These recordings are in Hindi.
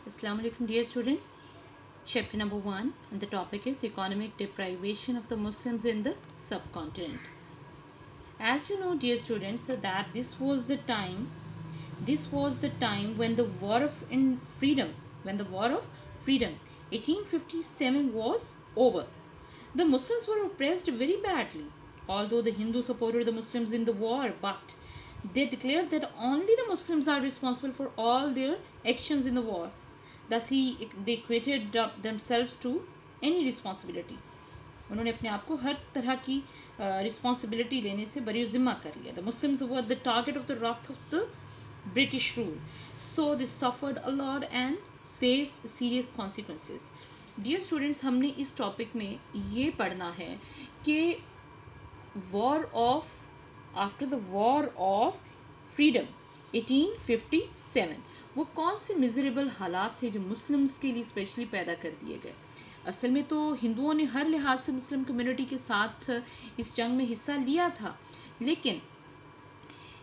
Assalamu alaikum dear students. Chapter number 1 and the topic is economic deprivation of the Muslims in the subcontinent. As you know dear students that this was the time when the war of freedom 1857 was over. The Muslims were oppressed very badly. Although the Hindus supported the Muslims in the war, but they declared that only the Muslims are responsible for all their actions in the war. Thus they equated themselves to any responsibility. उन्होंने अपने आप को हर तरह की रिस्पॉन्सिबिलिटी लेने से बरी जिम्मा कर लिया. The Muslims were the target of the wrath of the British rule. So they suffered a lot and faced serious consequences. Dear students, हमने इस टॉपिक में ये पढ़ना है कि after the war of freedom 1857 वो कौन से मिजरेबल हालात थे जो मुस्लिम्स के लिए स्पेशली पैदा कर दिए गए. असल में तो हिंदुओं ने हर लिहाज से मुस्लिम कम्युनिटी के साथ इस जंग में हिस्सा लिया था, लेकिन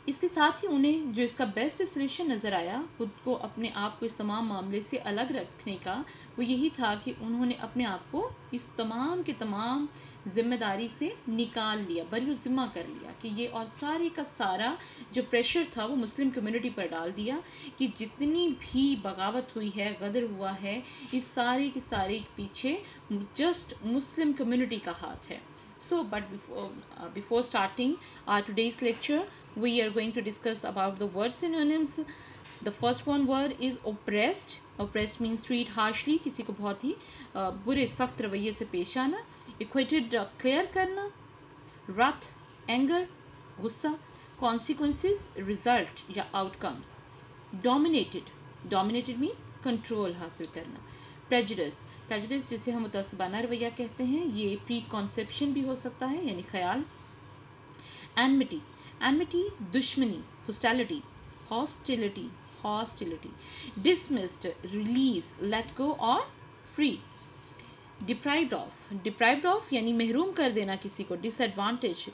इसके साथ ही उन्हें जो इसका बेस्ट सोल्यूशन नज़र आया खुद को अपने आप को इस तमाम मामले से अलग रखने का, वो यही था कि उन्होंने अपने आप को इस तमाम के तमाम जिम्मेदारी से निकाल लिया, बरी ज़िम्मा कर लिया कि ये और सारे का सारा जो प्रेशर था वो मुस्लिम कम्युनिटी पर डाल दिया कि जितनी भी बगावत हुई है, गदर हुआ है, इस सारे के सारे पीछे जस्ट मुस्लिम कम्युनिटी का हाथ है. So, but before starting our today's lecture, we are going to discuss about the word synonyms. The first one word is oppressed. Oppressed means treat harshly, किसी को बहुत ही बुरे सख्त रवैये से पेश आना. Equated clear करना. Wrath, anger, गुस्सा. Consequences, result या outcomes. Dominated. Dominated mean control हासिल करना. Prejudice. प्रेजुडिस जिसे हम मुतअस्सिबाना रवैया कहते हैं, ये प्री कॉन्सेप्शन भी हो सकता है यानी ख्याल. एनमिटी. एनमिटी दुश्मनी, hostility. Hostility hostility. Dismissed, release, let go और free. Deprived of. Deprived of यानी महरूम कर देना किसी को, disadvantage.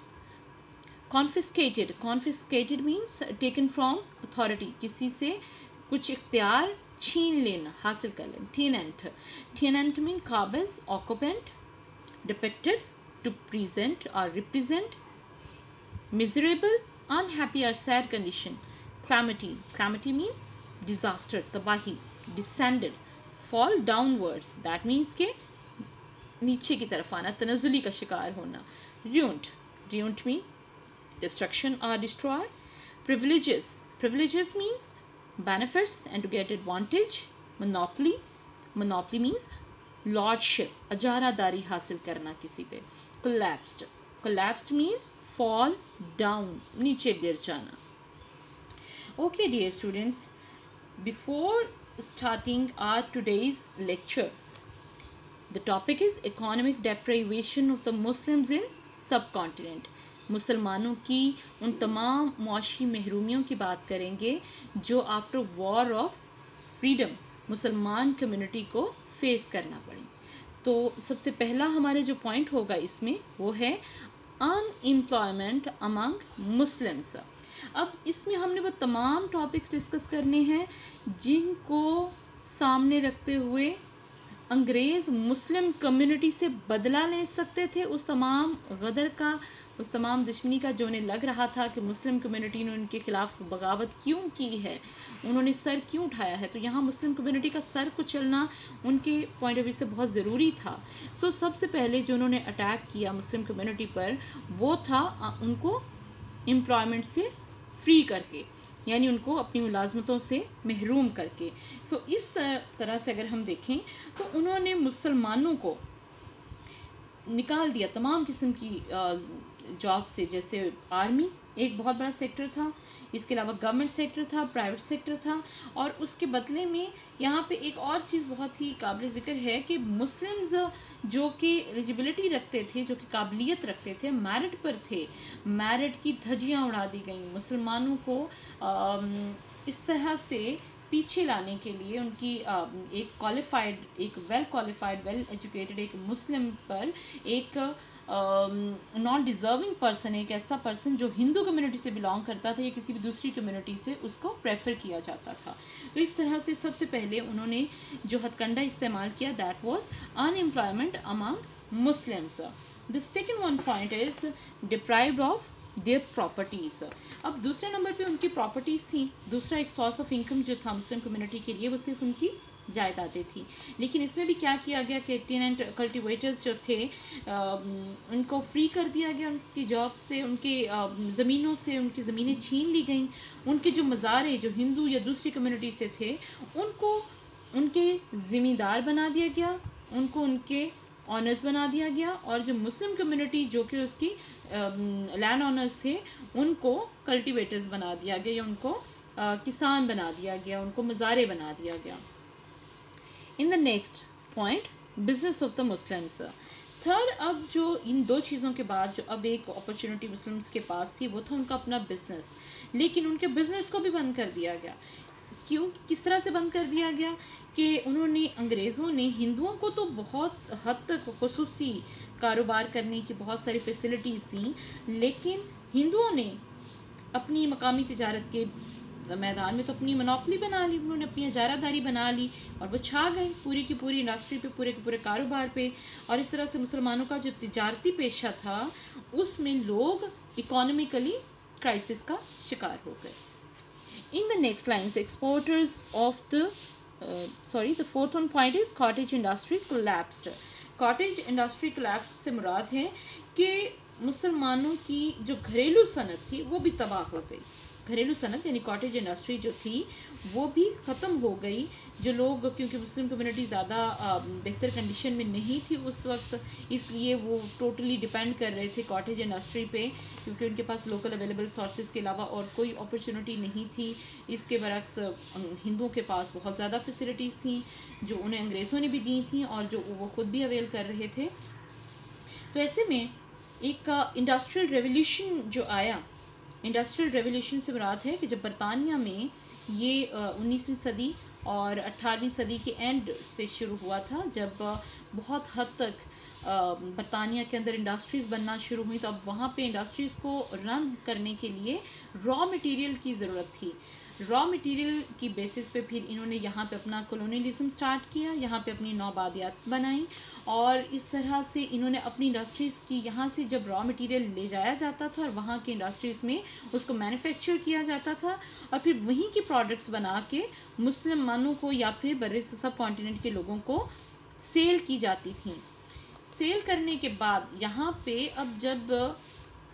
Confiscated. Confiscated means taken from authority, किसी से कुछ इख्तियार छीन लेना, हासिल कर लेना. टेनेंट. टेनेंट मीन काबिज, ऑक्यूपेंट. डिपिक्टेड, टू प्रेजेंट और रिप्रेजेंट. मिजरेबल, अनहैप्पी और sad condition. Calamity. Calamity mean disaster, तबाही. Descended, fall downwards, that means के नीचे की तरफ आना, तनज़ुली का शिकार होना. रुइंड. रुइंड मीन डिस्ट्रक्शन और destroy. Privileges. Privileges means benefits and to get advantage. Monopoly. Monopoly means lordship, अजारादारी हासिल करना किसी पे. Collapsed. Collapsed mean fall down, नीचे गिर जाना. Okay dear students, before starting our today's lecture, the topic is economic deprivation of the Muslims in subcontinent. मुसलमानों की उन तमाम मुआशी महरूमियों की बात करेंगे जो आफ्टर वॉर ऑफ फ्रीडम मुसलमान कम्युनिटी को फेस करना पड़े. तो सबसे पहला हमारे जो पॉइंट होगा इसमें वो है अनएम्प्लॉयमेंट अमंग मुस्लिम्स. अब इसमें हमने वो तमाम टॉपिक्स डिस्कस करने हैं जिनको सामने रखते हुए अंग्रेज़ मुस्लिम कम्युनिटी से बदला ले सकते थे, उस तमाम गदर का, उस तमाम दुश्मनी का जो उन्हें लग रहा था कि मुस्लिम कम्युनिटी ने उनके खिलाफ बगावत क्यों की है, उन्होंने सर क्यों उठाया है. तो यहाँ मुस्लिम कम्युनिटी का सर को चलना उनके पॉइंट ऑफ व्यू से बहुत ज़रूरी था. सो सबसे पहले जो उन्होंने अटैक किया मुस्लिम कम्युनिटी पर वो था उनको एम्प्लॉयमेंट से फ्री करके, यानी उनको अपनी मुलाजमतों से महरूम करके. सो इस तरह से अगर हम देखें तो उन्होंने मुसलमानों को निकाल दिया तमाम किस्म की जॉब से. जैसे आर्मी एक बहुत बड़ा सेक्टर था, इसके अलावा गवर्नमेंट सेक्टर था, प्राइवेट सेक्टर था, और उसके बदले में यहाँ पे एक और चीज़ बहुत ही काबिल ज़िक्र है कि मुस्लिम्स जो कि एलिजिबिलिटी रखते थे, जो कि काबिलियत रखते थे, मैरिट पर थे, मैरिट की धज्जियाँ उड़ा दी गई. मुसलमानों को इस तरह से पीछे लाने के लिए उनकी एक क्वालिफाइड, एक वेल क्वालिफाइड, वेल एजुकेटेड एक मुस्लिम पर एक नॉन डिज़र्विंग पर्सन, एक ऐसा पर्सन जो हिंदू कम्युनिटी से बिलोंग करता था या किसी भी दूसरी कम्युनिटी से, उसको प्रेफर किया जाता था। तो इस तरह से सबसे पहले उन्होंने जो हथकंडा इस्तेमाल किया, that was unemployment among Muslims. The second one point is deprived of their properties. अब दूसरे नंबर पे उनकी प्रॉपर्टीज़ थी। दूसरा एक सोर्स ऑफ इनकम जो था मुस्लिम कम्युनिटी के लिए, वो सिर्फ उनकी जायदादें थी। लेकिन इसमें भी क्या किया गया कि टेनेंट कल्टिवेटर्स जो थे उनको फ्री कर दिया गया उनकी जॉब से, उनके ज़मीनों से उनकी ज़मीनें छीन ली गई। उनके जो मज़ारे जो हिंदू या दूसरी कम्युनिटी से थे उनको उनके ज़मींदार बना दिया गया, उनको उनके ऑनर्स बना दिया गया, और जो मुस्लिम कम्युनिटी जो कि उसकी लैंड ऑनर्स थे उनको कल्टिवेटर्स बना दिया गया या उनको किसान बना दिया गया, उनको मज़ारे बना दिया गया। In the next point, business of the Muslims. Third, अब जो इन दो चीज़ों के बाद जो अब एक अपॉर्चुनिटी मुस्लिम्स के पास थी वो था उनका अपना बिजनेस। लेकिन उनके बिजनेस को भी बंद कर दिया गया। क्यों, किस तरह से बंद कर दिया गया कि उन्होंने, अंग्रेज़ों ने हिंदुओं को तो बहुत हद तक खुसूसी कारोबार करने की बहुत सारी फैसिलिटीज़ दी, लेकिन हिंदुओं ने अपनी मकामी तिजारत के मैदान में तो अपनी मोनोपोली बना ली, उन्होंने अपनी इजारादारी बना ली और वो छा गए पूरी की पूरी इंडस्ट्री पे, पूरे के पूरे कारोबार पे। और इस तरह से मुसलमानों का जो तिजारती पेशा था उसमें लोग इकोनॉमिकली क्राइसिस का शिकार हो गए। In the next lines, exporters of the the fourth one point is cottage industry collapsed. Cottage industry collapse से मुराद है कि मुसलमानों की जो घरेलू सनत थी वो भी तबाह हो गई। घरेलू सनत यानी कॉटेज इंडस्ट्री जो थी वो भी ख़त्म हो गई। जो लोग, क्योंकि मुस्लिम कम्युनिटी ज़्यादा बेहतर कंडीशन में नहीं थी उस वक्त, इसलिए वो टोटली डिपेंड कर रहे थे कॉटेज इंडस्ट्री पे, क्योंकि उनके पास लोकल अवेलेबल सोर्सेज के अलावा और कोई अपॉर्चुनिटी नहीं थी। इसके बरक्स हिंदुओं के पास बहुत ज़्यादा फैसिलिटीज़ थी जो उन्हें अंग्रेज़ों ने भी दी थी और जो वो ख़ुद भी अवेल कर रहे थे। तो ऐसे में एक इंडस्ट्रियल रेवोल्यूशन जो आया, इंडस्ट्रियल रेवोल्यूशन से मुराद है कि जब बरतानिया में ये 19वीं सदी और 18वीं सदी के एंड से शुरू हुआ था, जब बहुत हद तक बरतानिया के अंदर इंडस्ट्रीज़ बनना शुरू हुई, तो अब वहाँ पे इंडस्ट्रीज़ को रन करने के लिए रॉ मटेरियल की ज़रूरत थी। रॉ मटेरियल की बेसिस पे फिर इन्होंने यहाँ पे अपना कॉलोनियलिज्म स्टार्ट किया, यहाँ पे अपनी नौबादियात बनाई, और इस तरह से इन्होंने अपनी इंडस्ट्रीज़ की, यहाँ से जब रॉ मटेरियल ले जाया जाता था और वहाँ के इंडस्ट्रीज़ में उसको मैन्युफैक्चर किया जाता था और फिर वहीं की प्रोडक्ट्स बना के मुसलमानों को या फिर बड़े सब कॉन्टिनेंट के लोगों को सेल की जाती थी। सेल करने के बाद यहाँ पे अब जब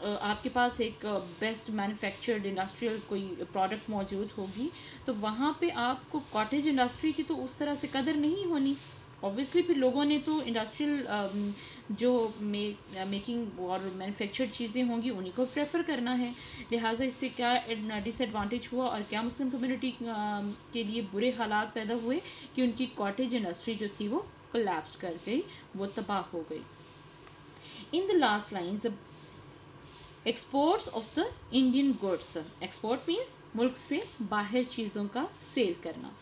आपके पास एक बेस्ट मैन्युफैक्चर्ड इंडस्ट्रियल कोई प्रोडक्ट मौजूद होगी, तो वहाँ पे आपको कॉटेज इंडस्ट्री की तो उस तरह से कदर नहीं होनी। ऑब्वियसली फिर लोगों ने तो इंडस्ट्रियल जो मेकिंग और मैन्युफैक्चर्ड चीज़ें होंगी उन्हीं को प्रेफर करना है। लिहाजा इससे क्या डिसएडवांटेज हुआ और क्या मुस्लिम कम्युनिटी के लिए बुरे हालात पैदा हुए कि उनकी कॉटेज इंडस्ट्री जो थी वो कोलैप्स कर गई, वो तबाह हो गई। In the last lines, exports of the Indian goods. Export means मुल्क से बाहर चीज़ों का सेल करना।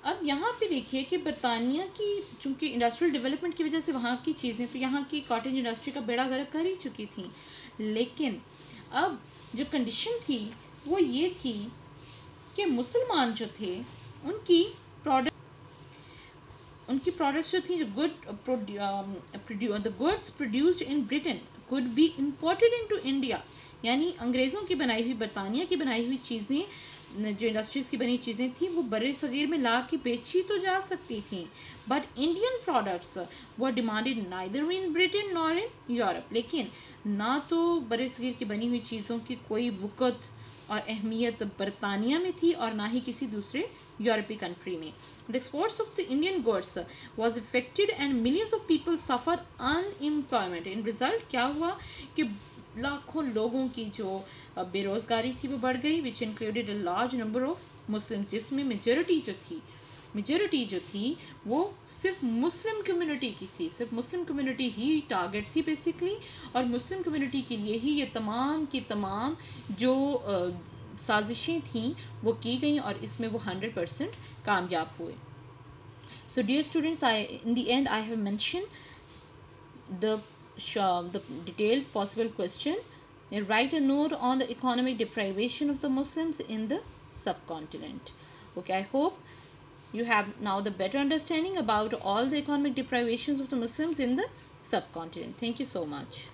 अब यहाँ पे देखिए कि बरतानिया की चूँकि इंडस्ट्रियल डेवलपमेंट की वजह से वहाँ की चीज़ें तो यहाँ की कॉटेज इंडस्ट्री का बेड़ा गर्क कर ही चुकी थी, लेकिन अब जो कंडीशन थी वो ये थी कि मुसलमान जो थे उनकी प्रोडक्ट्स जो थी, जो goods produced in Britain could be imported into India, यानी अंग्रेज़ों की बनाई हुई, बरतानिया की बनाई हुई चीज़ें, जो इंडस्ट्रीज़ की बनी चीज़ें थी वो बड़े सगीर में ला के बेची तो जा सकती थी, but Indian products were demanded neither in Britain nor in Europe. लेकिन ना तो बड़े सगीर की बनी हुई चीज़ों की कोई वक़्त और अहमियत बरतानिया में थी और ना ही किसी दूसरे यूरोपीय कंट्री में। The exports of the Indian goods was affected and millions of people suffer unemployment. In result क्या हुआ कि लाखों लोगों की जो बेरोज़गारी थी वो बढ़ गई, which included a large number of Muslims, जिसमें मेजॉरिटी जो थी वो सिर्फ मुस्लिम कम्युनिटी की थी। सिर्फ मुस्लिम कम्युनिटी ही टारगेट थी बेसिकली, और मुस्लिम कम्युनिटी के लिए ही ये तमाम की तमाम जो साजिशें थीं वो की गई और इसमें वो 100% कामयाब हुए। So dear students, in the end I have mention the the detailed possible question, and write a note on the economic deprivation of the Muslims in the subcontinent. Okay, I hope you have now the better understanding about all the economic deprivations of the Muslims in the subcontinent. Thank you so much.